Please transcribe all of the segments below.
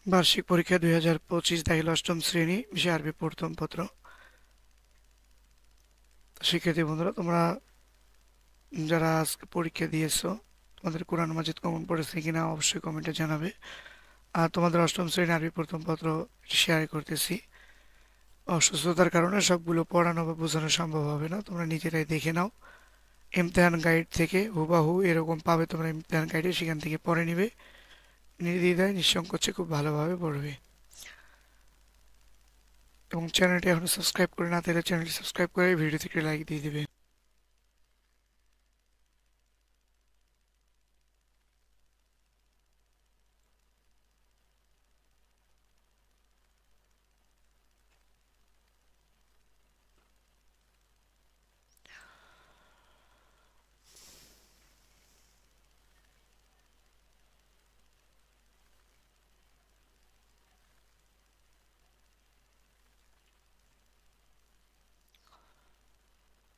বার্ষিক পরীক্ষা 2025 দাখিল অষ্টম শ্রেণী, বিষয় আরবি প্রথম পত্র। শিক্ষার্থী বন্ধুরা, তোমরা যারা আজকে পরীক্ষা দিয়েছো, তোমাদের কোরআন মাজিদ কমন পড়েছে কিনা অবশ্যই কমেন্টে জানাবে। আর তোমাদের অষ্টম শ্রেণী আরবি প্রথম পত্র শেয়ার করতেছি। অসুস্থতার কারণে সবগুলো পড়ানো বা বোঝানো সম্ভব হবে না, তোমরা নিজেরাই দেখে নাও। ইমতেহান গাইড থেকে হুবাহু এরকম পাবে, তোমরা ইমতেহান গাইডে সেখান থেকে পড়ে নিবে, নির্দ্বিধায় নিঃসংকোচে খুব ভালোভাবে পড়বে। এবং চ্যানেলটি এখনো সাবস্ক্রাইব করে না থাকলে চ্যানেলটি সাবস্ক্রাইব করে ভিডিও থেকে লাইক দিয়ে দিবে।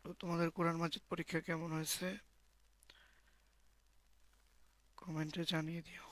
তো তোমাদের কোরআন মাজিদ পরীক্ষা কেমন হয়েছে কমেন্টে জানিয়ে দিও।